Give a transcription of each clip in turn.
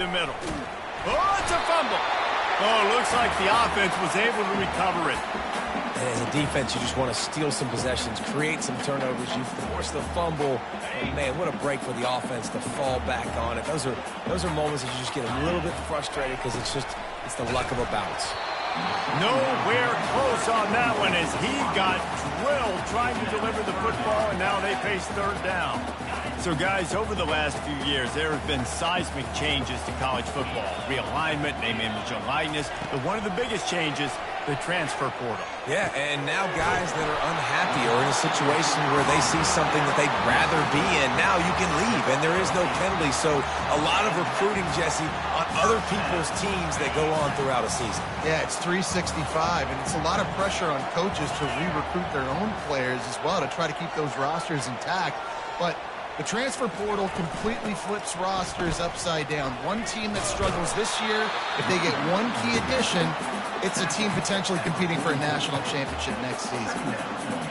the middle. Oh, it's a fumble. Oh, looks like the offense was able to recover it. And as a defense, you just want to steal some possessions, create some turnovers. You force the fumble. And man, what a break for the offense to fall back on it. Those are moments that you just get a little bit frustrated because it's the luck of a bounce. Nowhere close on that one as he got drilled trying to deliver the football, and now they face third down. So, guys, over the last few years, there have been seismic changes to college football. Realignment, name, image, and likeness. But one of the biggest changes, the transfer portal. Yeah, and now guys that are unhappy or in a situation where they see something that they'd rather be in, now you can leave, and there is no penalty. So a lot of recruiting, Jesse, on other people's teams that go on throughout a season. Yeah, it's 365, and it's a lot of pressure on coaches to re-recruit their own players as well to try to keep those rosters intact. But the transfer portal completely flips rosters upside down. One team that struggles this year, if they get one key addition, it's a team potentially competing for a national championship next season.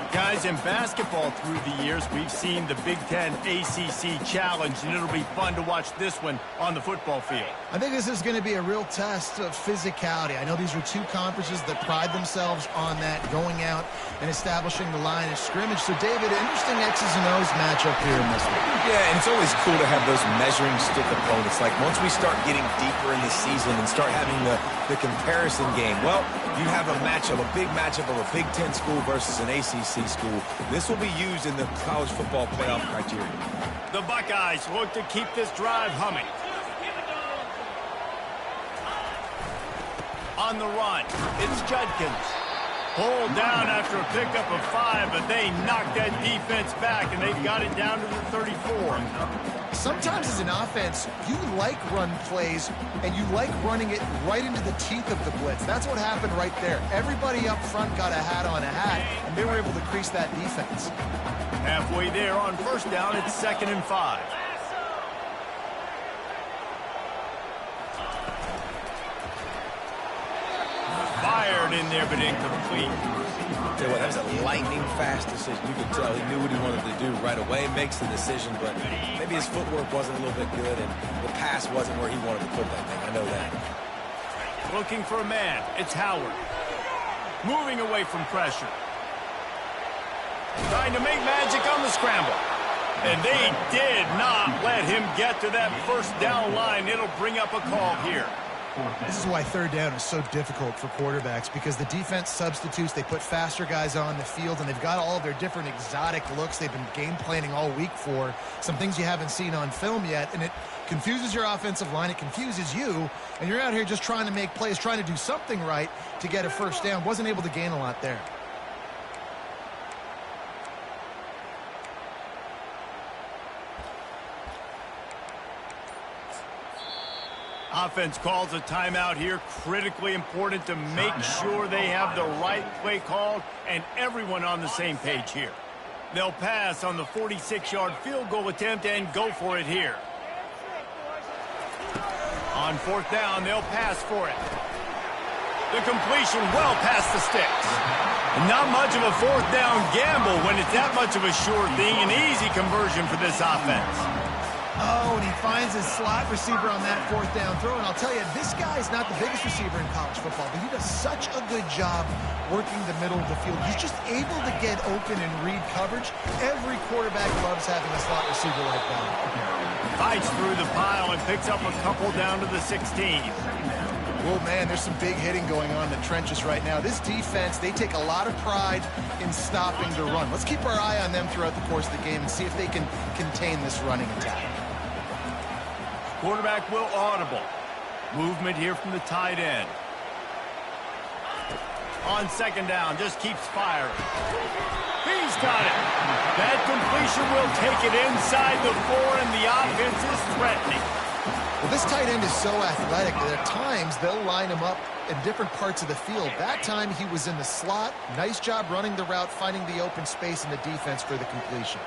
Guys, in basketball through the years, we've seen the Big Ten ACC Challenge, and it'll be fun to watch this one on the football field. I think this is going to be a real test of physicality. I know these are two conferences that pride themselves on that, going out and establishing the line of scrimmage. So, David, interesting X's and O's matchup here in this one. Yeah, and it's always cool to have those measuring stick opponents. Like, once we start getting deeper in the season and start having the comparison game, well, you have a matchup, a big matchup of a Big Ten school versus an ACC school. This will be used in the college football playoff criteria. The Buckeyes look to keep this drive humming. On the run, it's Judkins. Pulled down after a pickup of 5, but they knocked that defense back, and they've got it down to the 34. Sometimes as an offense, you like run plays, and you like running it right into the teeth of the blitz. That's what happened right there. Everybody up front got a hat on a hat, and they were able to crease that defense. Halfway there on first down, it's 2nd and 5. Fired in there, but incomplete. Tell you what, that was a lightning-fast decision. You could tell he knew what he wanted to do right away, makes the decision, but maybe his footwork wasn't a little bit good, and the pass wasn't where he wanted to put that thing. I know that. Looking for a man. It's Howard. Moving away from pressure. Trying to make magic on the scramble. And they did not let him get to that first down line. It'll bring up a call here. This is why third down is so difficult for quarterbacks, because the defense substitutes. They put faster guys on the field, and they've got all of their different exotic looks they've been game planning all week for, some things you haven't seen on film yet, and it confuses your offensive line. It confuses you, and you're out here just trying to make plays, trying to do something right to get a first down. Wasn't able to gain a lot there. Offense calls a timeout here. Critically important to make sure they have the right play called and everyone on the same page here. They'll pass on the 46-yard field goal attempt and go for it here. On fourth down, they'll pass for it. The completion well past the sticks. Not much of a fourth down gamble when it's that much of a sure thing. An easy conversion for this offense. Oh, and he finds his slot receiver on that fourth down throw. And I'll tell you, this guy's not the biggest receiver in college football, but he does such a good job working the middle of the field. He's just able to get open and read coverage. Every quarterback loves having a slot receiver like that. Fights through the pile and picks up a couple down to the 16. Well, man, there's some big hitting going on in the trenches right now. This defense, they take a lot of pride in stopping the run. Let's keep our eye on them throughout the course of the game and see if they can contain this running attack. Quarterback will audible. Movement here from the tight end. On second down, just keeps firing. He's got it. That completion will take it inside the 4, and the offense is threatening. Well, this tight end is so athletic that at times they'll line him up in different parts of the field. That time he was in the slot. Nice job running the route, finding the open space in the defense for the completion.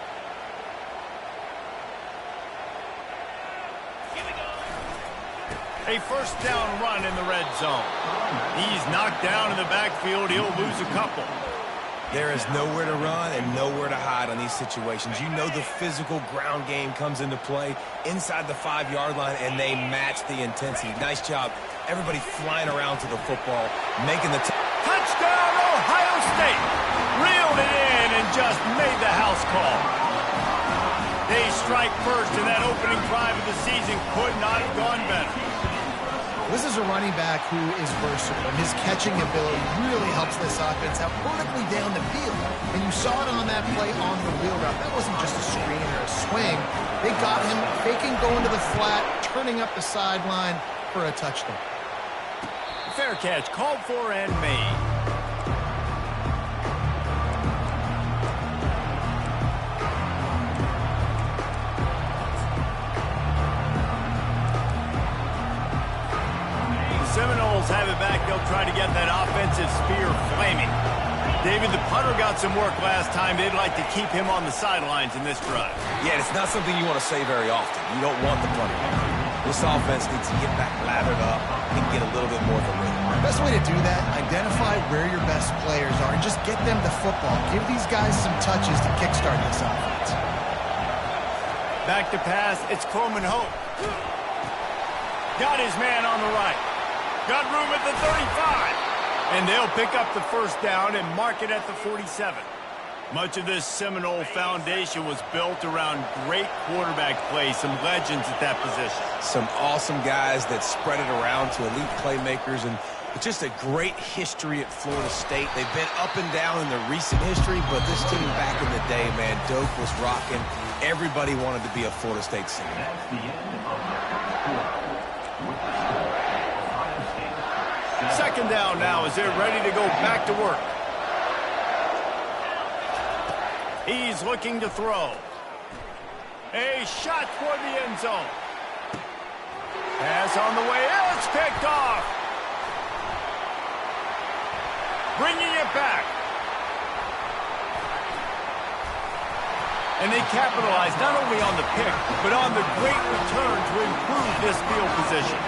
A first down run in the red zone. He's knocked down in the backfield. He'll lose a couple. There is nowhere to run and nowhere to hide on these situations. You know the physical ground game comes into play inside the 5-yard line, and they match the intensity. Nice job. Everybody flying around to the football, making the touchdown, Ohio State. Reeled it in and just made the house call. They strike first, and that opening drive of the season could not have gone better. This is a running back who is versatile, and his catching ability really helps this offense out vertically down the field. And you saw it on that play on the wheel route. That wasn't just a screen or a swing. They got him faking, going to the flat, turning up the sideline for a touchdown. Fair catch, called for and made. Seminoles have it back. They'll try to get that offensive spear flaming. David, the punter got some work last time. They'd like to keep him on the sidelines in this drive. Yeah, it's not something you want to say very often. You don't want the punter. This offense needs to get back lathered up and get a little bit more of a rhythm. The best way to do that, identify where your best players are and just get them the football. Give these guys some touches to kickstart this offense. Back to pass. It's Coleman Hope. Got his man on the right. Got room at the 35. And they'll pick up the first down and mark it at the 47. Much of this Seminole foundation was built around great quarterback play, some legends at that position. Some awesome guys that spread it around to elite playmakers, and just a great history at Florida State. They've been up and down in the recent history, but this team back in the day, man, Doak was rocking. Everybody wanted to be a Florida State senior. Second down now as they're ready to go back to work. He's looking to throw. A shot toward the end zone. Pass on the way. It's picked off. Bringing it back. And they capitalized not only on the pick, but on the great return to improve this field position.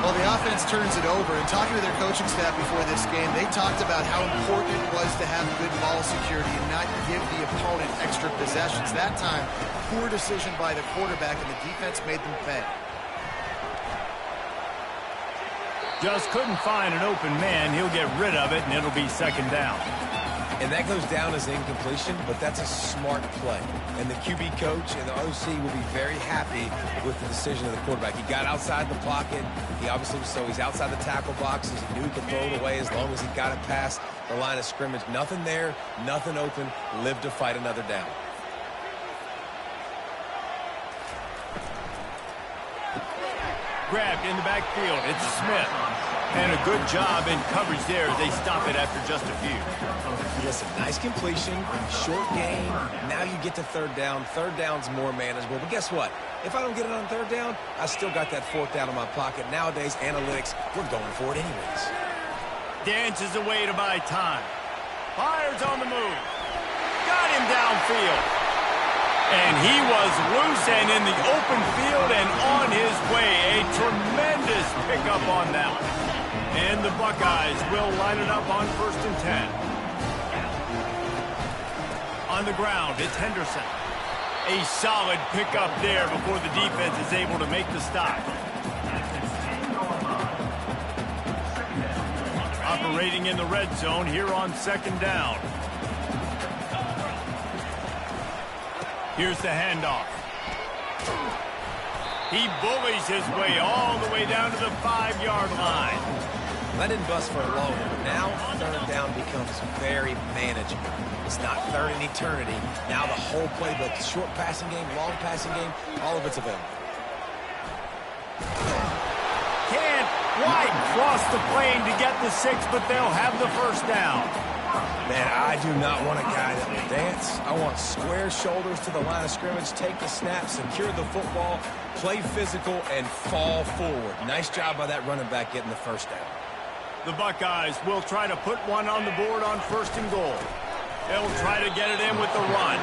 Well, the offense turns it over, and talking to their coaching staff before this game, they talked about how important it was to have good ball security and not give the opponent extra possessions. That time, poor decision by the quarterback, and the defense made them pay. Just couldn't find an open man. He'll get rid of it, and it'll be second down. And that goes down as incompletion, but that's a smart play. And the QB coach and the OC will be very happy with the decision of the quarterback. He got outside the pocket. He obviously was so he's outside the tackle boxes. He knew he could throw it away as long as he got it past the line of scrimmage. Nothing there, nothing open. Lived to fight another down. Grabbed in the backfield. It's Smith. And a good job in coverage there. They stop it after just a few. Listen, nice completion, short game. Now you get to third down. Third down's more manageable. But guess what? If I don't get it on third down, I still got that fourth down in my pocket. Nowadays, analytics, we're going for it anyways. Dances away to buy time. Fires on the move. Got him downfield. And he was loose and in the open field and on his way. A tremendous pickup on that one. And the Buckeyes will line it up on 1st and 10. On the ground, it's Henderson. A solid pickup there before the defense is able to make the stop. Operating in the red zone here on second down. Here's the handoff. He bullies his way all the way down to the 5-yard line. That didn't bust for a long one, but now third down becomes very manageable. It's not third in eternity. Now the whole playbook, short passing game, long passing game, all of it's available. Can't quite cross the plane to get the 6, but they'll have the first down. Man, I do not want a guy that will dance. I want square shoulders to the line of scrimmage, take the snap, secure the football, play physical, and fall forward. Nice job by that running back getting the first down. The Buckeyes will try to put one on the board on 1st and goal. They'll try to get it in with the run.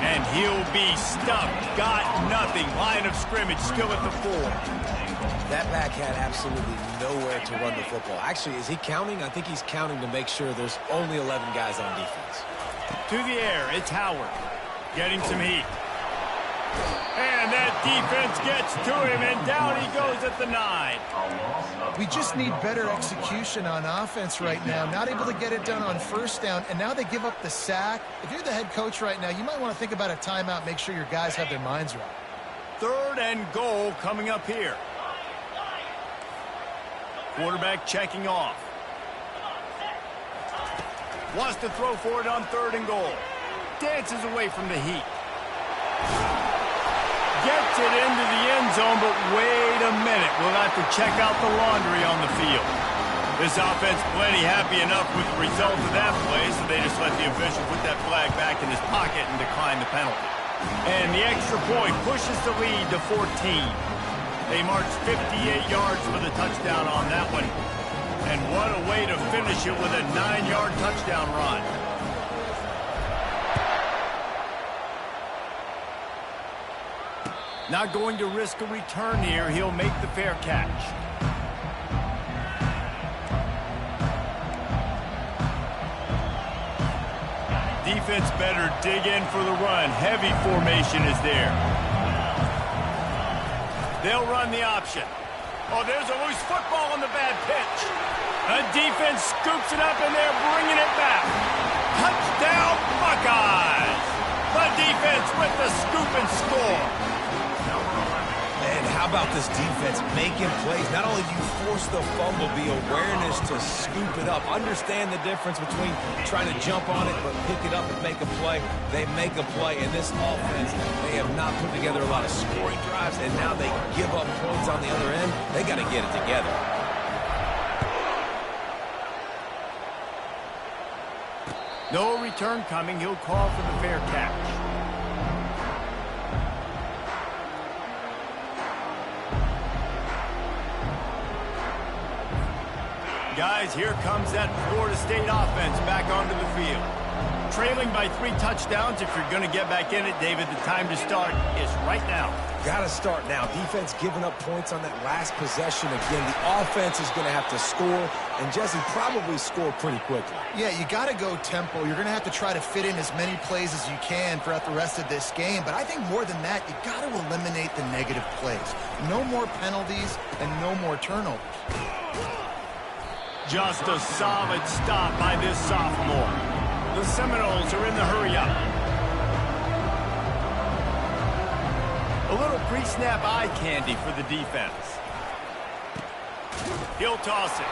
And he'll be stuffed. Got nothing. Line of scrimmage still at the 4. That back had absolutely nowhere to run the football. Actually, is he counting? I think he's counting to make sure there's only 11 guys on defense. To the air, it's Howard. Getting some heat. And that defense gets to him, and down he goes at the 9. We just need better execution on offense right now. Not able to get it done on first down, and now they give up the sack. If you're the head coach right now, you might want to think about a timeout, make sure your guys have their minds right. 3rd and goal coming up here. Quarterback checking off. Wants to throw for it on 3rd and goal. Dances away from the heat. Gets it into the end zone, but wait a minute. We'll have to check out the laundry on the field. This offense plenty happy enough with the result of that play, so they just let the official put that flag back in his pocket and decline the penalty. And the extra point pushes the lead to 14. They marched 58 yards for the touchdown on that one. And what a way to finish it with a 9-yard touchdown run. Not going to risk a return here. He'll make the fair catch. Defense better dig in for the run. Heavy formation is there. They'll run the option. Oh, there's a loose football on the bad pitch. The defense scoops it up, and they're bringing it back. Touchdown, Buckeyes! The defense with the scoop and score. And how about this defense making plays? Not only do you force the fumble, the awareness to scoop it up. Understand the difference between trying to jump on it but pick it up and make a play. They make a play. In this offense, they have not put together a lot of scoring drives, and now they give up points on the other end. They got to get it together. No return coming. He'll call for the fair catch. Guys, here comes that Florida State offense back onto the field. Trailing by 3 touchdowns. If you're going to get back in it, David, the time to start is right now. Got to start now. Defense giving up points on that last possession. Again, the offense is going to have to score, and Jesse probably score pretty quickly. Yeah, you got to go tempo. You're going to have to try to fit in as many plays as you can throughout the rest of this game. But I think more than that, you got to eliminate the negative plays. No more penalties and no more turnovers. Just a solid stop by this sophomore. The Seminoles are in the hurry-up. A little pre-snap eye candy for the defense. He'll toss it.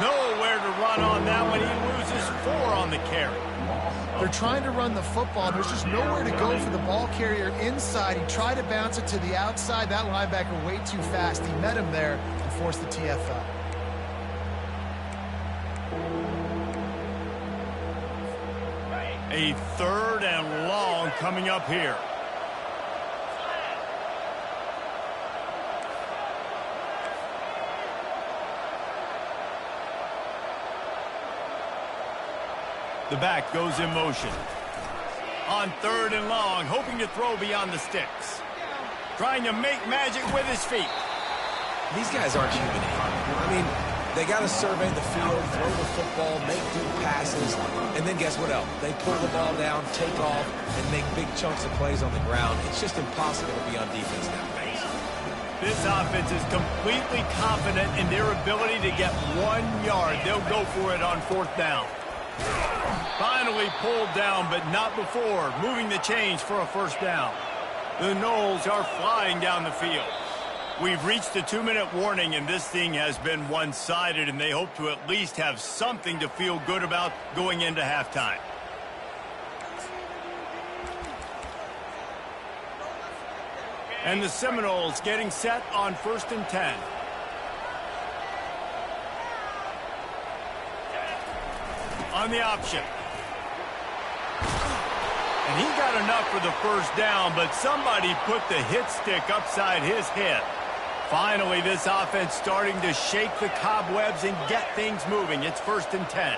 Nowhere to run on that one. He loses 4 on the carry. They're trying to run the football. There's just nowhere to go for the ball carrier inside. He tried to bounce it to the outside. That linebacker way too fast. He met him there and forced the TFL. A 3rd and long coming up here. The back goes in motion. On 3rd and long, hoping to throw beyond the sticks. Trying to make magic with his feet. These guys aren't human anymore. I mean, they got to survey the field, throw the football, make deep passes, and then guess what else? They pull the ball down, take off, and make big chunks of plays on the ground. It's just impossible to be on defense nowadays. This offense is completely confident in their ability to get 1 yard. They'll go for it on 4th down. Finally pulled down, but not before. Moving the chains for a 1st down. The Noles are flying down the field. We've reached the 2-minute warning, and this thing has been one-sided, and they hope to at least have something to feel good about going into halftime. And the Seminoles getting set on 1st and 10. On the option. And he got enough for the 1st down, but somebody put the hit stick upside his head. Finally, this offense starting to shake the cobwebs and get things moving. It's 1st and 10.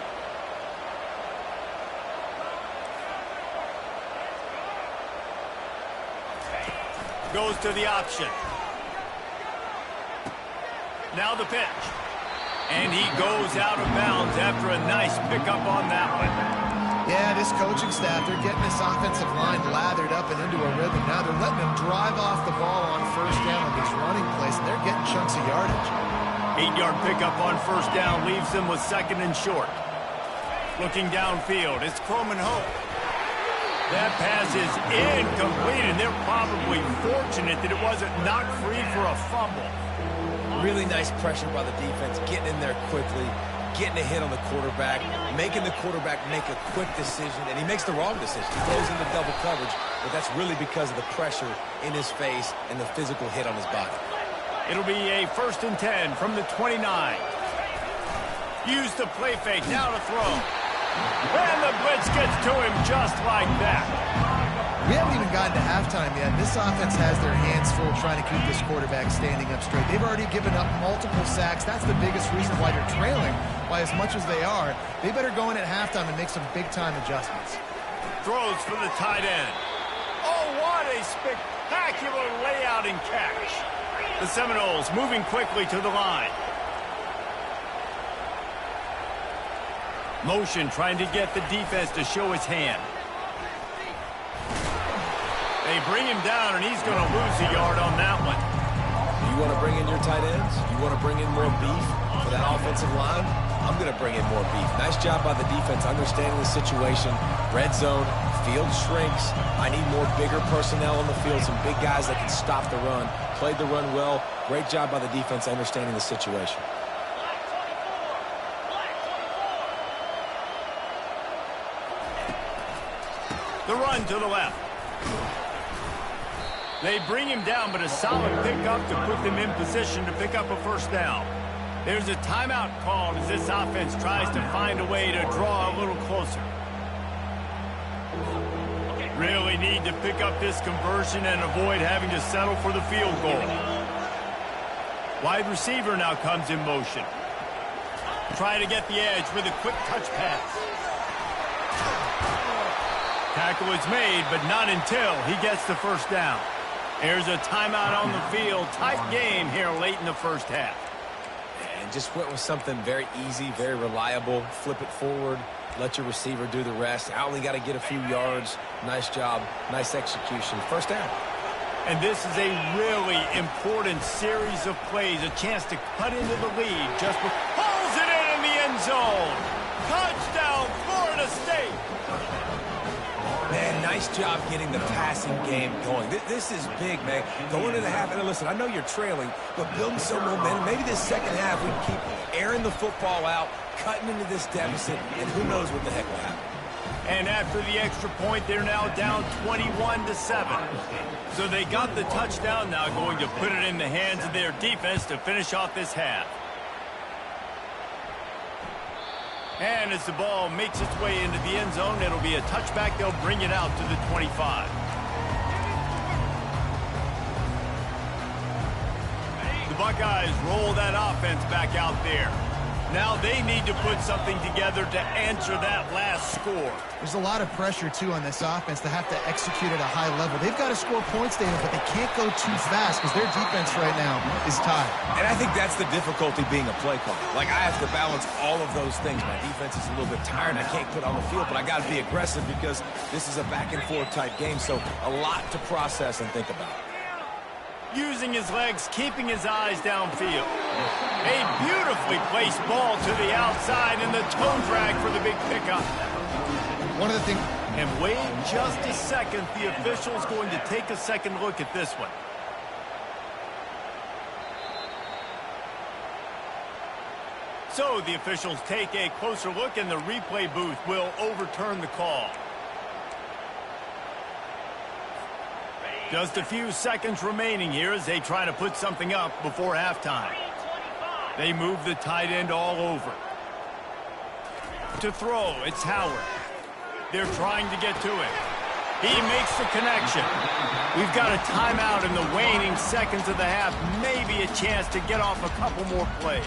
Goes to the option. Now the pitch. And he goes out of bounds after a nice pickup on that one. Yeah, this coaching staff, they're getting this offensive line lathered up and into a rhythm. Now they're letting them drive off the ball on first down with these running plays, and they're getting chunks of yardage. 8-yard pickup on first down leaves them with second and short. Looking downfield, it's Croman Hope. That pass is incomplete, and they're probably fortunate that it wasn't knocked free for a fumble. Really nice pressure by the defense, getting in there quickly, getting a hit on the quarterback, making the quarterback make a quick decision, and he makes the wrong decision. He throws into double coverage, but that's really because of the pressure in his face and the physical hit on his body. It'll be a 1st and 10 from the 29. Use the play fake, now to throw. And the blitz gets to him just like that. We haven't even gotten to halftime yet. This offense has their hands full trying to keep this quarterback standing up straight. They've already given up multiple sacks. That's the biggest reason why they're trailing by as much as they are. They better go in at halftime and make some big-time adjustments. Throws for the tight end. Oh, what a spectacular layout and catch. The Seminoles moving quickly to the line. Motion trying to get the defense to show his hand. They bring him down, and he's going to lose a yard on that one. You want to bring in your tight ends? You want to bring in more beef for that offensive line? I'm going to bring in more beef. Nice job by the defense understanding the situation. Red zone, field shrinks. I need more bigger personnel on the field, some big guys that can stop the run. Played the run well. Great job by the defense understanding the situation. The run to the left. They bring him down, but a solid pickup to put them in position to pick up a first down. There's a timeout called as this offense tries to find a way to draw a little closer. Really need to pick up this conversion and avoid having to settle for the field goal. Wide receiver now comes in motion. Trying to get the edge with a quick touch pass. Tackle is made, but not until he gets the first down. There's a timeout on the field. Tight game here late in the first half. And just went with something very easy, very reliable. Flip it forward. Let your receiver do the rest. I only got to get a few yards. Nice job. Nice execution. First down. And this is a really important series of plays. A chance to cut into the lead. Just pulls it in the end zone. Touchdown, Florida State. Man, nice job getting the passing game going. This is big, man. Going into the half, and listen, I know you're trailing, but building some momentum. Maybe this second half we can keep airing the football out, cutting into this deficit, and who knows what the heck will happen. And after the extra point, they're now down 21-7. So they got the touchdown, now going to put it in the hands of their defense to finish off this half. And as the ball makes its way into the end zone, it'll be a touchback. They'll bring it out to the 25. The Buckeyes roll that offense back out there. Now they need to put something together to answer that last score. There's a lot of pressure, too, on this offense to have to execute at a high level. They've got to score points, David, but they can't go too fast because their defense right now is tied. And I think that's the difficulty being a play caller. Like, I have to balance all of those things. My defense is a little bit tired. I can't put on the field, but I got to be aggressive because this is a back-and-forth type game, so a lot to process and think about. Using his legs, keeping his eyes downfield. A beautifully placed ball to the outside, and the toe drag for the big pickup. One of the things... And wait just a second. The official's going to take a second look at this one. So the officials take a closer look, and the replay booth will overturn the call. Just a few seconds remaining here as they try to put something up before halftime. They move the tight end all over. To throw, it's Howard. They're trying to get to him. He makes the connection. We've got a timeout in the waning seconds of the half. Maybe a chance to get off a couple more plays.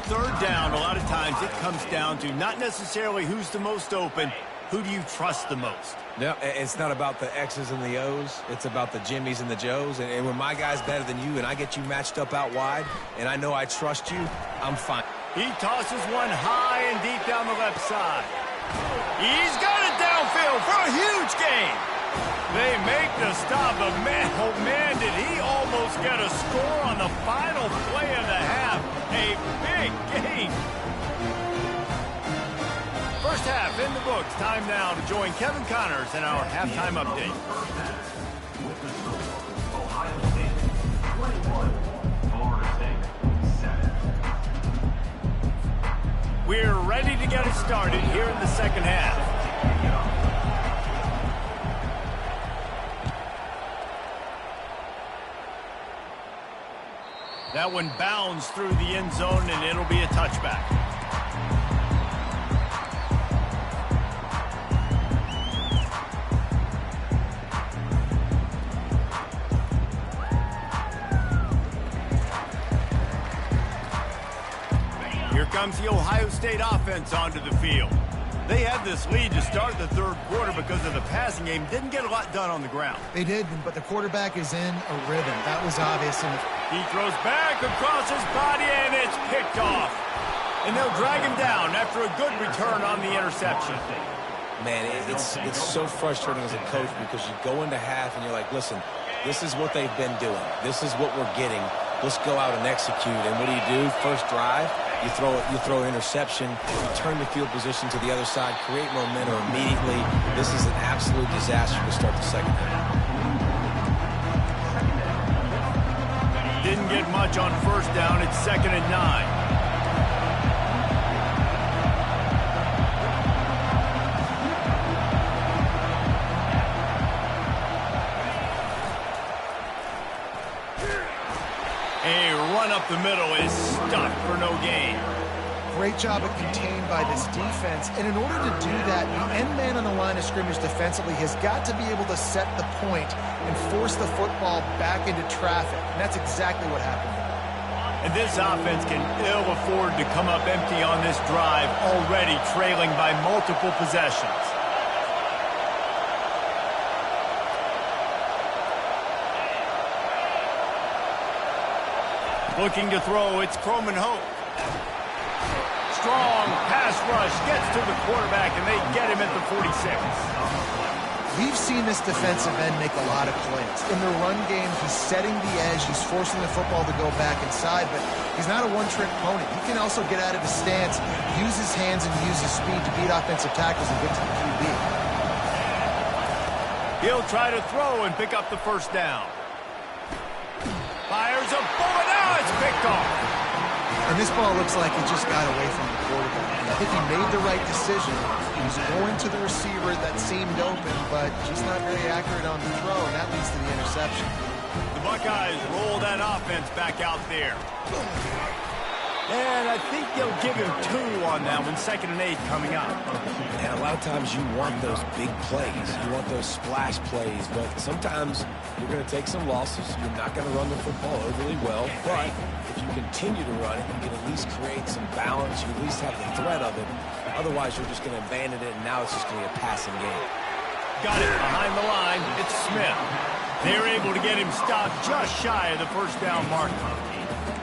Third down, a lot of times it comes down to not necessarily who's the most open, who do you trust the most? No, it's not about the X's and the O's. It's about the Jimmies and the Joes. And when my guy's better than you and I get you matched up out wide and I know I trust you, I'm fine. He tosses one high and deep down the left side. He's got it downfield for a huge gain. They make the stop, but man, oh man, did he almost get a score on the final play of the half. A big gain. First half in the books. Time now to join Kevin Connors in our halftime update. With the score, Ohio State 21, Florida State 7. We're ready to get it started here in the second half. That one bounds through the end zone, and it'll be a touchback. Here comes the Ohio State offense onto the field. They had this lead to start the third quarter because of the passing game. Didn't get a lot done on the ground. They did, but the quarterback is in a rhythm. That was obvious. He throws back across his body, and it's picked off. And they'll drag him down after a good return on the interception. Man, it's so frustrating as a coach because you go into half and you're like, listen, this is what they've been doing. This is what we're getting. Let's go out and execute. And what do? First drive, you throw an interception, you turn the field position to the other side, create momentum immediately. This is an absolute disaster to start the second half. Didn't get much on first down. It's 2nd and 9. A run up the middle is stuck for no gain. Great job at contained by this defense. And in order to do that, the end man on the line of scrimmage defensively has got to be able to set the point and force the football back into traffic. And that's exactly what happened. And this offense can ill afford to come up empty on this drive, already trailing by multiple possessions. Looking to throw, it's Croman Hope. Strong pass rush gets to the quarterback, and they get him at the 46. We've seen this defensive end make a lot of plays. In the run game, he's setting the edge. He's forcing the football to go back inside, but he's not a one-trick pony. He can also get out of his stance, use his hands, and use his speed to beat offensive tackles and get to the QB. He'll try to throw and pick up the first down. Fires a bullet. Now it's picked off. And this ball looks like it just got away from the quarterback. I think he made the right decision. He was going to the receiver that seemed open, but just not very accurate on the throw, and that leads to the interception. The Buckeyes roll that offense back out there. And I think they'll give him 2 on that one. 2nd and 8 coming up. And a lot of times you want those big plays. You want those splash plays. But sometimes you're going to take some losses. You're not going to run the football overly well. But if you continue to run it, you can at least create some balance. You at least have the threat of it. Otherwise, you're just going to abandon it, and now it's just going to be a passing game. Got it behind the line. It's Smith. They're able to get him stopped just shy of the first down marker.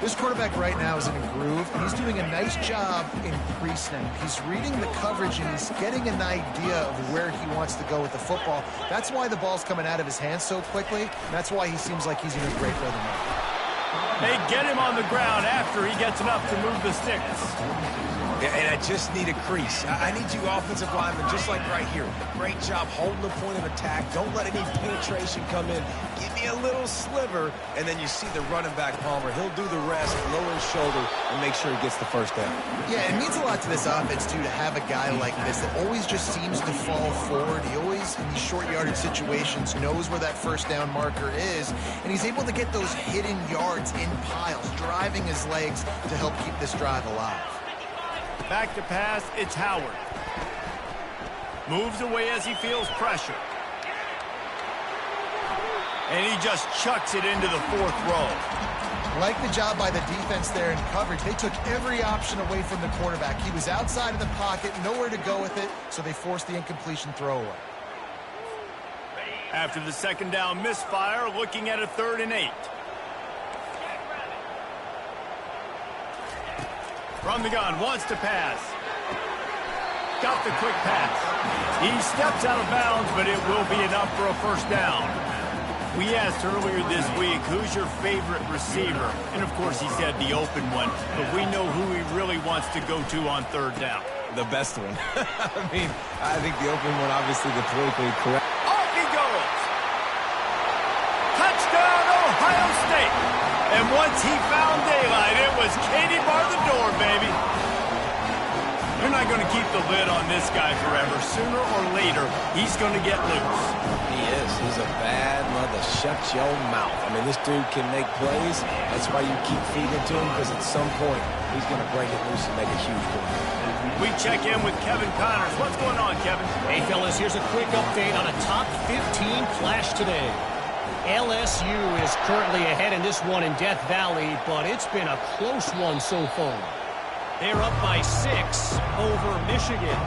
This quarterback right now is in a groove, and he's doing a nice job in pre-snap. He's reading the coverage, and he's getting an idea of where he wants to go with the football. That's why the ball's coming out of his hands so quickly, and that's why he seems like he's in a great rhythm. They get him on the ground after he gets enough to move the sticks. And I just need a crease. I need you offensive linemen, just like right here. Great job holding the point of attack. Don't let any penetration come in. Give me a little sliver, and then you see the running back, Palmer. He'll do the rest, lower his shoulder, and make sure he gets the first down. Yeah, it means a lot to this offense, too, to have a guy like this that always just seems to fall forward. He always, in these short yardage situations, knows where that first down marker is, and he's able to get those hidden yards in piles, driving his legs to help keep this drive alive. Back to pass, it's Howard. Moves away as he feels pressure. And he just chucks it into the 4th row. Like the job by the defense there in coverage. They took every option away from the quarterback. He was outside of the pocket, nowhere to go with it, so they forced the incompletion throwaway. After the second down misfire, looking at a 3rd and 8. From the gun, wants to pass. Got the quick pass. He steps out of bounds, but it will be enough for a first down. We asked earlier this week, who's your favorite receiver? And, of course, he said the open one, but we know who he really wants to go to on 3rd down. The best one. I think the open one, obviously, the politically correct. Off he goes! Touchdown, Ohio State! And once he found daylight, it was Katie bar the door, baby. You're not going to keep the lid on this guy forever. Sooner or later, he's going to get loose. He is. He's a bad mother. Shut your mouth. I mean, this dude can make plays. That's why you keep feeding to him, because at some point, he's going to break it loose and make a huge play. We check in with Kevin Connors. What's going on, Kevin? Hey, fellas, here's a quick update on a top 15 flash today. LSU is currently ahead in this one in Death Valley, but it's been a close one so far. They're up by 6 over Michigan.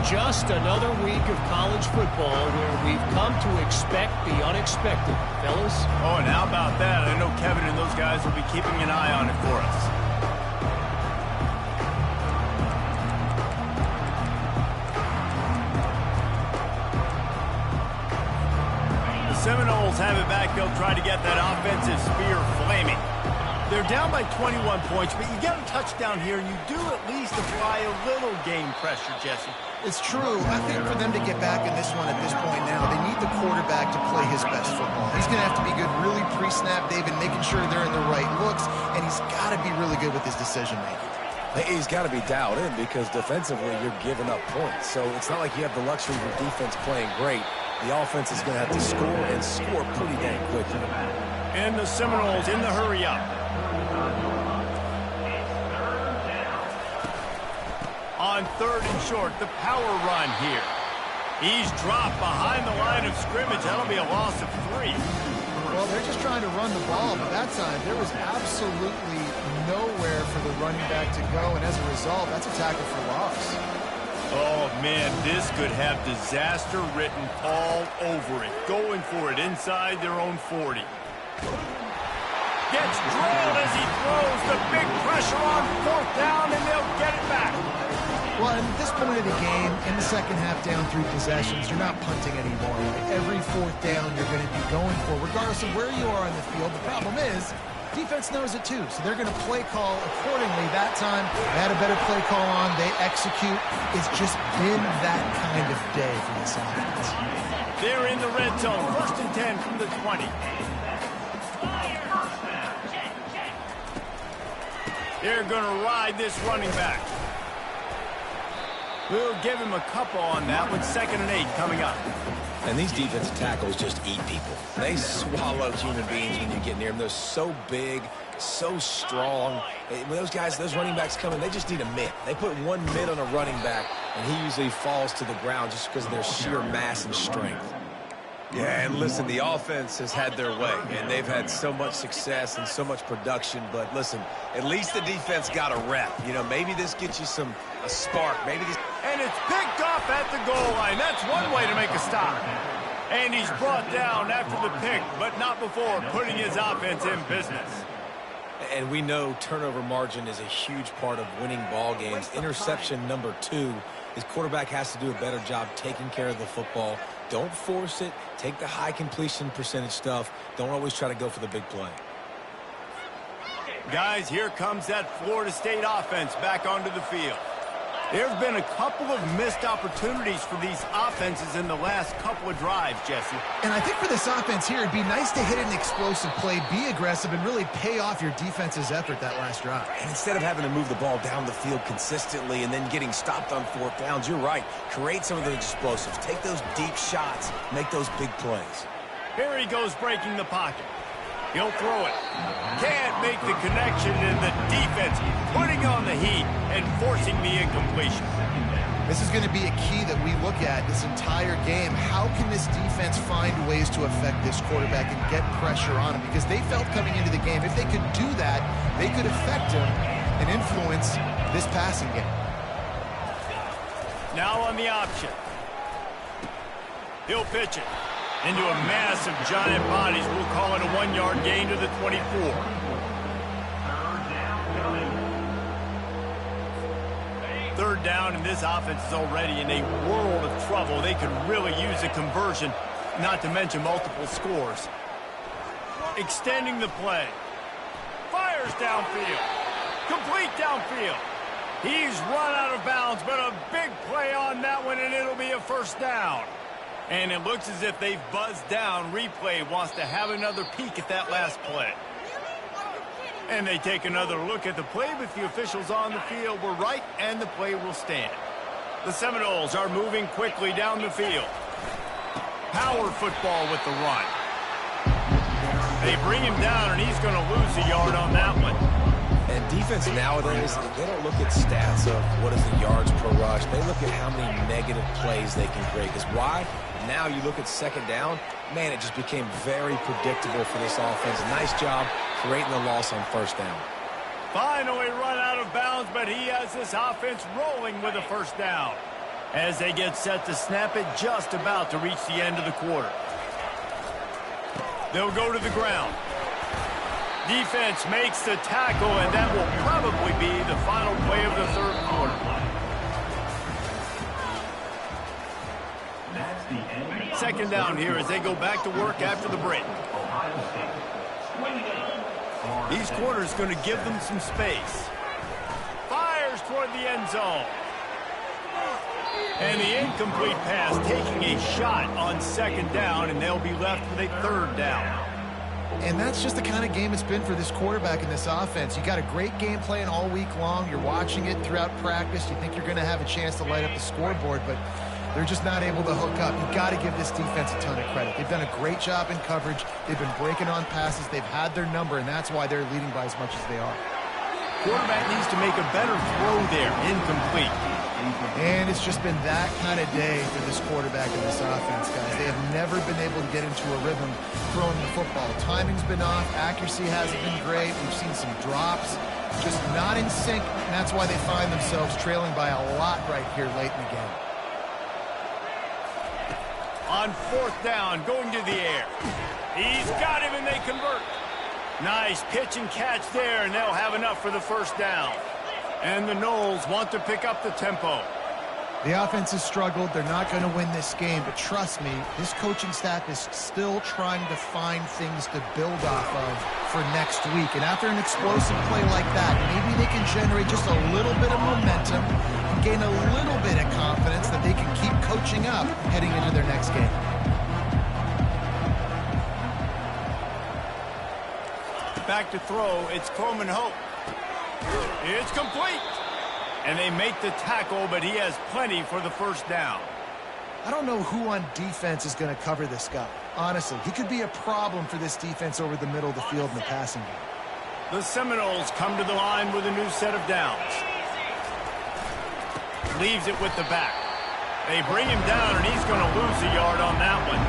Just another week of college football where we've come to expect the unexpected, fellas. Oh, and how about that? I know Kevin and those guys will be keeping an eye on it for us. The Seminoles have it back. They'll try to get that offensive spear flaming. They're down by 21 points, but you get a touchdown here, and you do at least apply a little game pressure, Jesse. It's true. I think for them to get back in this one at this point now, they need the quarterback to play his best football. He's going to have to be good really pre-snap, David, making sure they're in the right looks, and he's got to be really good with his decision-making. He's got to be dialed in because defensively you're giving up points. So it's not like you have the luxury of your defense playing great. The offense is going to have to score and score pretty dang quickly. And the Seminoles in the hurry-up. On 3rd and short, the power run here. He's dropped behind the line of scrimmage. That'll be a loss of 3. Well, they're just trying to run the ball, but that time there was absolutely nowhere for the running back to go, and as a result, that's a tackle for loss. Oh, man, this could have disaster written all over it. Going for it inside their own 40. Gets drilled as he throws. The big pressure on 4th down, and they'll get it back. Well, at this point of the game, in the second half down 3 possessions, you're not punting anymore. Right? Every 4th down you're going to be going for, regardless of where you are on the field. The problem is, defense knows it too, so they're going to play call accordingly. That time, they had a better play call on. They execute. It's just been that kind of day for this offense. They're in the red zone. 1st and 10 from the 20. They're going to ride this running back. We'll give him a couple on that with 2nd and 8 coming up. And these defensive tackles just eat people. They swallow human beings when you get near them. They're so big, so strong. When those guys, those running backs come in, they just need a mid. They put one mid on a running back, and he usually falls to the ground just because of their sheer mass and strength. Yeah, and listen, the offense has had their way, and they've had so much success and so much production. But listen, at least the defense got a rep. You know, maybe this gets you a spark. Maybe this. And it's picked off at the goal line. That's one way to make a stop. And he's brought down after the pick, but not before putting his offense in business. And we know turnover margin is a huge part of winning ball games. Interception number 2, his quarterback has to do a better job taking care of the football. Don't force it. Take the high completion percentage stuff. Don't always try to go for the big play. Guys, here comes that Florida State offense back onto the field. There have been a couple of missed opportunities for these offenses in the last couple of drives, Jesse. And I think for this offense here, it'd be nice to hit an explosive play, be aggressive, and really pay off your defense's effort that last drive. And instead of having to move the ball down the field consistently and then getting stopped on 4th downs, you're right. Create some of those explosives. Take those deep shots. Make those big plays. Here he goes breaking the pocket. He'll throw it. Can't make the connection, and the defense putting on the heat and forcing the incompletion. This is going to be a key that we look at this entire game. How can this defense find ways to affect this quarterback and get pressure on him? Because they felt coming into the game, if they could do that, they could affect him and influence this passing game. Now on the option. He'll pitch it into a mass of giant bodies. We'll call it a 1-yard gain to the 24. Third down, and this offense is already in a world of trouble. They could really use a conversion, not to mention multiple scores. Extending the play. Fires downfield. Complete downfield. He's run out of bounds, but a big play on that one, and it'll be a first down. And it looks as if they've buzzed down. Replay wants to have another peek at that last play. And they take another look at the play, but the officials on the field were right, and the play will stand. The Seminoles are moving quickly down the field. Power football with the run. They bring him down, and he's going to lose a yard on that one. And defense nowadays, they don't look at stats of what is the yards per rush. They look at how many negative plays they can create. Because why? Now you look at second down, man, it just became very predictable for this offense. Nice job creating the loss on first down. Finally run out of bounds, but he has this offense rolling with a first down. As they get set to snap it, just about to reach the end of the quarter. They'll go to the ground. Defense makes the tackle, and that will probably be the final play of the third quarter. Second down here as they go back to work after the break. These corners going to give them some space. Fires toward the end zone. And the incomplete pass taking a shot on second down, and they'll be left with a third down. And that's just the kind of game it's been for this quarterback in this offense. You got a great game plan all week long. You're watching it throughout practice. You think you're going to have a chance to light up the scoreboard, but they're just not able to hook up. You've got to give this defense a ton of credit. They've done a great job in coverage. They've been breaking on passes. They've had their number, and that's why they're leading by as much as they are. Quarterback needs to make a better throw there. Incomplete. And it's just been that kind of day for this quarterback in this offense, guys. They have never been able to get into a rhythm throwing the football. Timing's been off. Accuracy hasn't been great. We've seen some drops. Just not in sync, and that's why they find themselves trailing by a lot right here late in the game. On fourth down, going to the air. He's got him, and they convert. Nice pitch and catch there, and they'll have enough for the first down. And the Noles want to pick up the tempo. The offense has struggled. They're not going to win this game, but trust me, this coaching staff is still trying to find things to build off of for next week. And after an explosive play like that, maybe they can generate just a little bit of momentum and gain a little bit of confidence that they can keep coaching up heading into their next game. Back to throw, it's Coleman Hope. It's complete. And they make the tackle, but he has plenty for the first down. I don't know who on defense is going to cover this guy. Honestly, he could be a problem for this defense over the middle of the field in the passing game. The Seminoles come to the line with a new set of downs. Leaves it with the back. They bring him down, and he's going to lose a yard on that one.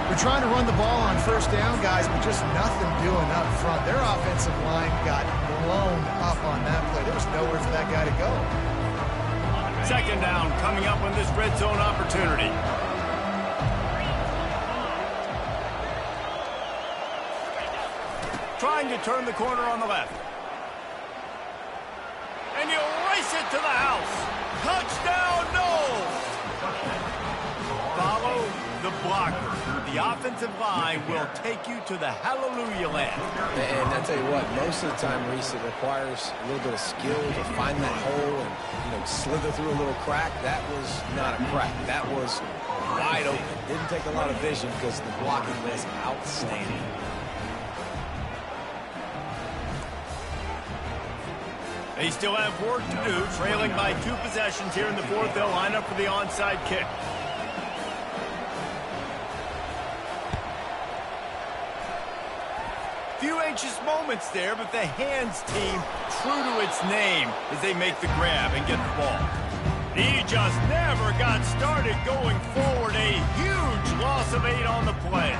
They're trying to run the ball on first down, guys, but just nothing doing up front. Their offensive line got blown up on that play. There was nowhere for that guy to go. Second down coming up on this red zone opportunity. Trying to turn the corner on the left. And he'll race it to the house. Touchdown, Noles! Follow the blocker. The offensive line will take you to the hallelujah land. And I tell you what, most of the time, Reese, it requires a little bit of skill to find that hole and, slither through a little crack. That was not a crack. That was wide open. Didn't take a lot of vision because the blocking was outstanding. They still have work to do, trailing by 2 possessions here in the fourth. They'll line up for the onside kick. few anxious moments there, but the hands team true to its name as they make the grab and get the ball. He just never got started going forward. A huge loss of 8 on the play.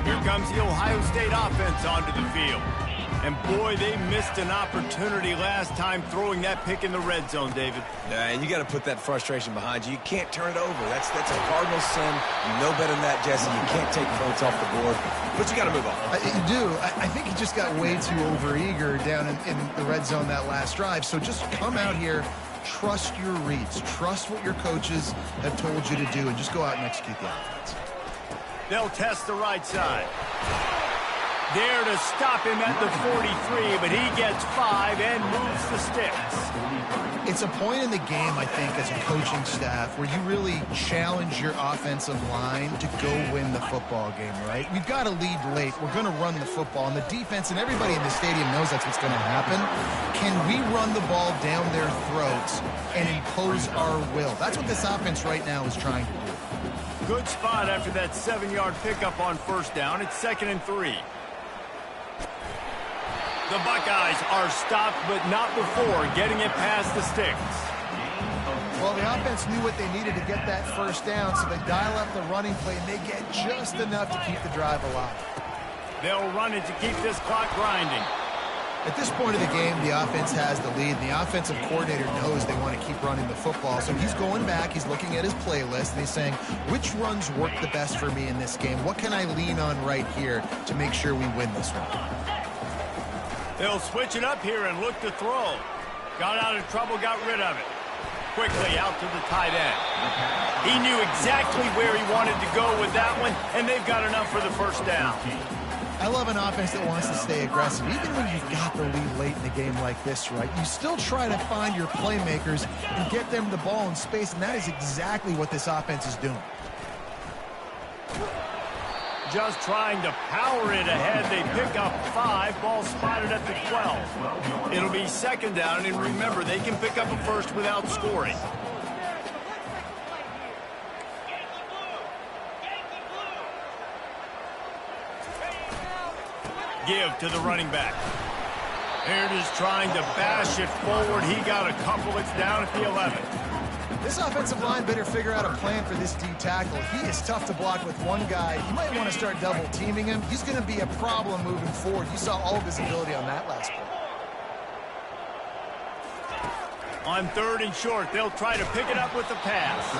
Here comes the Ohio State offense onto the field. And boy, they missed an opportunity last time throwing that pick in the red zone, David. Yeah, and you got to put that frustration behind you. You can't turn it over. That's a cardinal sin. You know better than that, Jesse. You can't take points off the board, but you got to move on. You do. I think he just got way too overeager down in the red zone that last drive. So just come out here, trust your reads, trust what your coaches have told you to do, and just go out and execute the offense. They'll test the right side. There to stop him at the 43, but he gets 5 and moves the sticks. It's a point in the game, I think, as a coaching staff, where you really challenge your offensive line to go win the football game, right? We've got to lead late. We're going to run the football, and the defense and everybody in the stadium knows that's what's going to happen. Can we run the ball down their throats and impose our will? That's what this offense right now is trying to do. Good spot after that 7-yard pickup on first down. It's 2nd and 3. The Buckeyes are stopped, but not before getting it past the sticks. Well, the offense knew what they needed to get that first down, so they dial up the running play, and they get just enough to keep the drive alive. They'll run it to keep this clock grinding. At this point of the game, the offense has the lead, and the offensive coordinator knows they want to keep running the football. So he's going back, he's looking at his playlist, and he's saying, which runs work the best for me in this game? What can I lean on right here to make sure we win this one? They'll switch it up here and look to throw. Got out of trouble, got rid of it. Quickly out to the tight end. He knew exactly where he wanted to go with that one, and they've got enough for the first down. I love an offense that wants to stay aggressive. Even when you've got the lead late in the game like this, right, you still try to find your playmakers and get them the ball in space, and that is exactly what this offense is doing. Just trying to power it ahead. They pick up 5. Ball spotted at the 12. It'll be 2nd down, and remember, they can pick up a first without scoring. Give to the running back. Here it is trying to bash it forward. He got a couple. It's down at the 11. This offensive line better figure out a plan for this D tackle. He is tough to block with one guy. You might want to start double teaming him. He's going to be a problem moving forward. You saw all of his ability on that last play. On 3rd and short, they'll try to pick it up with the pass.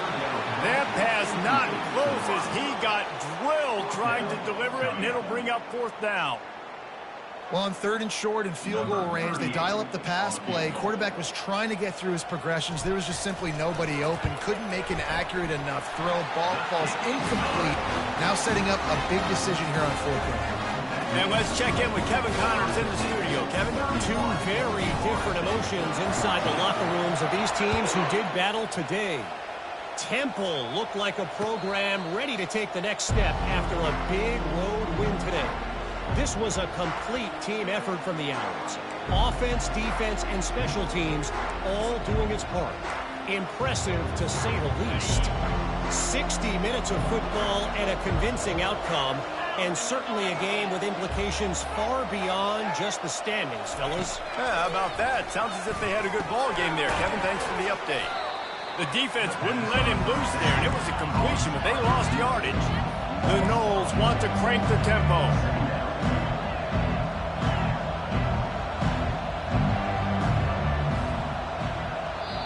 That pass not close as he got drilled trying to deliver it, and it'll bring up 4th down. Well, on 3rd and short and field goal range, they dial up the pass play. Quarterback was trying to get through his progressions. There was just simply nobody open. Couldn't make an accurate enough throw. Ball falls incomplete. Now setting up a big decision here on 4th down. And let's check in with Kevin Connors in the studio. Kevin? 2 very different emotions inside the locker rooms of these teams who did battle today. Temple looked like a program ready to take the next step after a big road win today. This was a complete team effort from the Owls. Offense, defense, and special teams all doing its part. Impressive, to say the least. 60 minutes of football and a convincing outcome, and certainly a game with implications far beyond just the standings, fellas. Yeah, how about that? Sounds as if they had a good ball game there. Kevin, thanks for the update. The defense wouldn't let him loose there, and it was a completion, but they lost yardage. The Noles want to crank the tempo.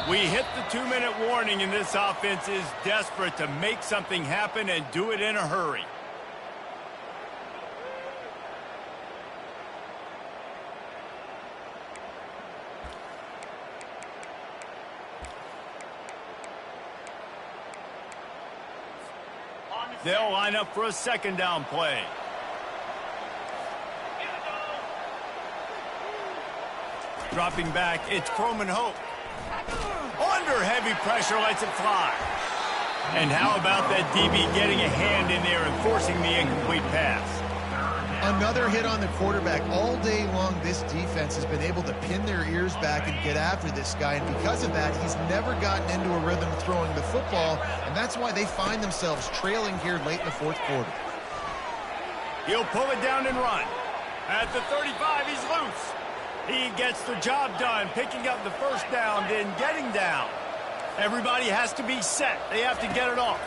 We hit the 2-minute warning, and this offense is desperate to make something happen and do it in a hurry. They'll line up for a 2nd down play. Dropping back, it's Croman Hope. Under heavy pressure, lets it fly. And how about that DB getting a hand in there and forcing the incomplete pass? Another hit on the quarterback. All day long, this defense has been able to pin their ears back and get after this guy, and because of that, he's never gotten into a rhythm throwing the football, and that's why they find themselves trailing here late in the fourth quarter. He'll pull it down and run. At the 35, he's loose. He gets the job done, picking up the first down, then getting down. Everybody has to be set. They have to get it off.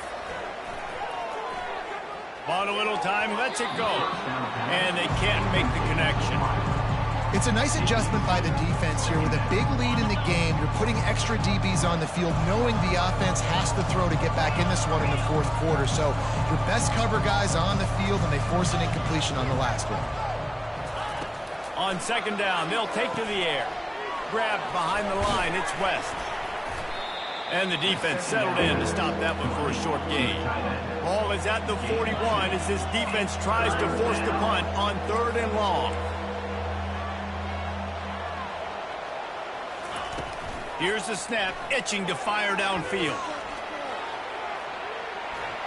Bought a little time, lets it go. And they can't make the connection. It's a nice adjustment by the defense here. With a big lead in the game, you're putting extra DBs on the field, knowing the offense has to throw to get back in this one in the fourth quarter. So your best cover guys on the field, and they force an incompletion on the last one. On second down, they'll take to the air. Grabbed behind the line, it's West. And the defense settled in to stop that one for a short gain. Ball is at the 41 as this defense tries to force the punt on third and long. Here's the snap, itching to fire downfield.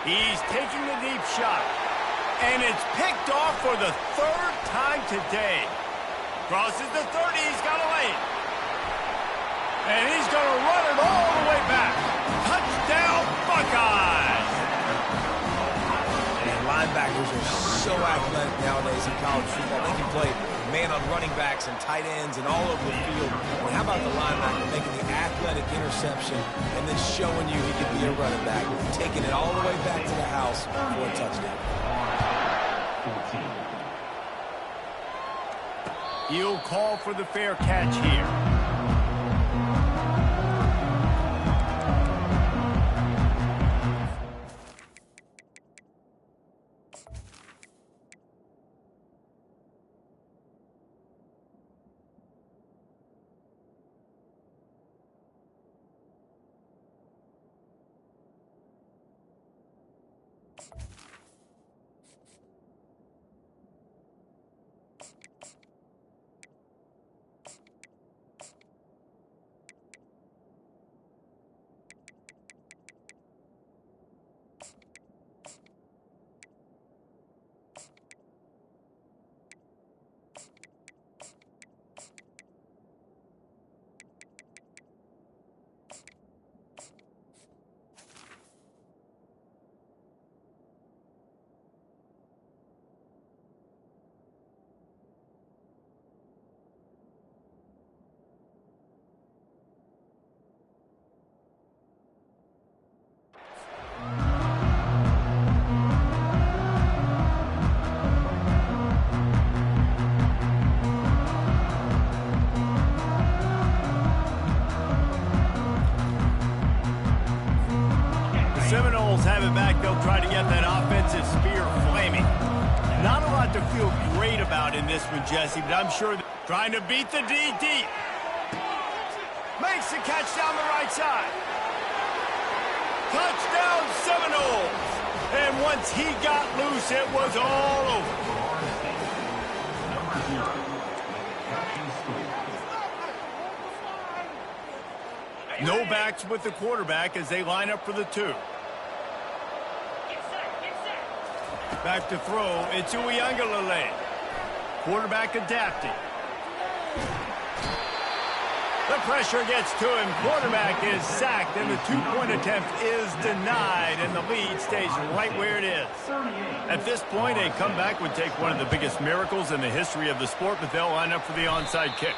He's taking the deep shot. And it's picked off for the third time today. Crosses the 30, he's got to lay it. And he's going to run it all the way back. Touchdown, Buckeyes! And linebackers are so athletic nowadays in college football. They can play man on running backs and tight ends and all over the field. And how about the linebacker making the athletic interception and then showing you he can be a running back, taking it all the way back to the house for a touchdown. He'll call for the fair catch here. Seminoles have it back. They'll try to get that offensive spear flaming. Not a lot to feel great about in this one, Jesse, but I'm sure trying to beat the D deep. Makes the catch down the right side. Touchdown, Seminoles. And once he got loose, it was all over. No backs with the quarterback as they line up for the two. Back to throw, it's Uiagalelei. Quarterback adapting. The pressure gets to him. Quarterback is sacked, and the two-point attempt is denied, and the lead stays right where it is. At this point, a comeback would take one of the biggest miracles in the history of the sport, but they'll line up for the onside kick.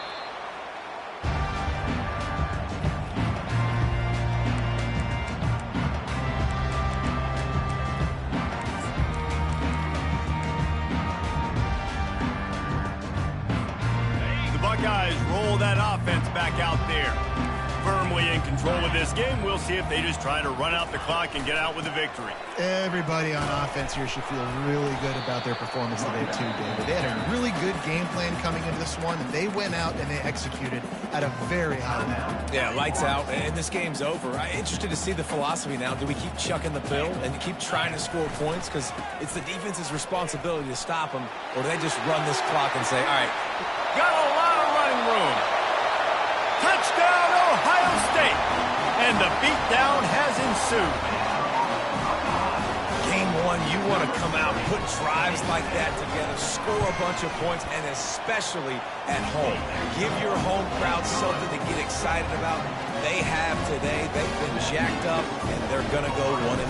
Buckeyes roll that offense back out there. Firmly in control of this game. We'll see if they just try to run out the clock and get out with a victory. Everybody on offense here should feel really good about their performance today too, David. They had a really good game plan coming into this one, and they went out and they executed at a very high level. Yeah, lights out, and this game's over. I'm interested to see the philosophy now. Do we keep chucking the pill and keep trying to score points? Because it's the defense's responsibility to stop them, or do they just run this clock and say, all right, got a lot of running room. Touchdown, Ohio State. And the beatdown has ensued. Game one run, you want to come out, put drives like that together, score a bunch of points, and especially at home. Give your home crowd something to get excited about. They have today. They've been jacked up, and they're going to go 1-0.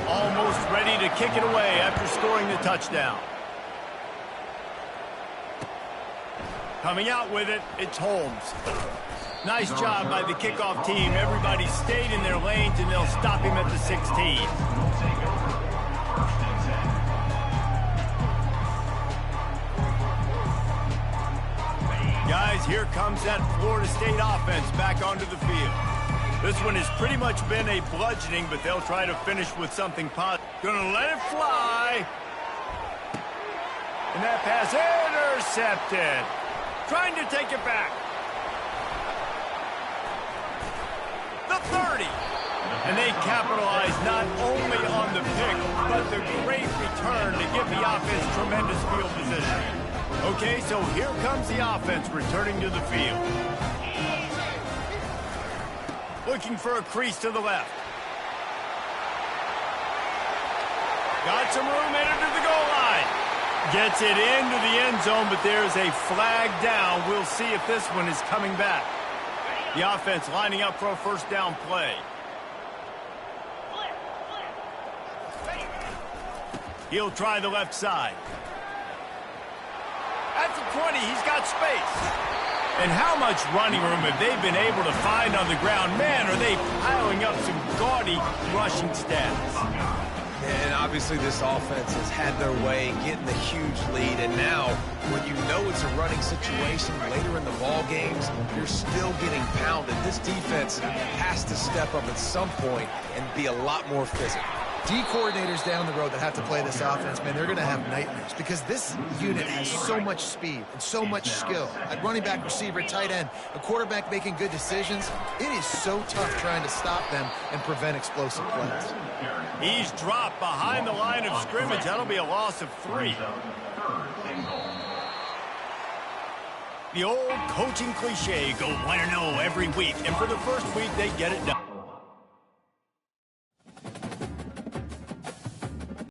Almost ready to kick it away after scoring the touchdown. Coming out with it, it's Holmes. Nice job by the kickoff team. Everybody stayed in their lanes, and they'll stop him at the 16. Guys, here comes that Florida State offense back onto the field. This one has pretty much been a bludgeoning, but they'll try to finish with something positive. Gonna let it fly. And that pass intercepted. Trying to take it back. The 30. And they capitalize not only on the pick, but the great return to give the offense tremendous field position. Okay, so here comes the offense returning to the field. Looking for a crease to the left. Got some room, headed to the goal line. Gets it into the end zone, but there's a flag down. We'll see if this one is coming back. The offense lining up for a first down play. He'll try the left side. At the 20, he's got space. And how much running room have they been able to find on the ground? Man, are they piling up some gaudy rushing stats. And obviously this offense has had their way, getting the huge lead. And now, when you know it's a running situation later in the ball games, you're still getting pounded. This defense has to step up at some point and be a lot more physical. D coordinators down the road that have to play this offense, man, they're going to have nightmares because this unit has so much speed and so much skill. At running back, receiver, tight end, a quarterback making good decisions, it is so tough trying to stop them and prevent explosive plays. He's dropped behind the line of scrimmage. That'll be a loss of 3. The old coaching cliche, go 1-0 every week. And for the first week, they get it done.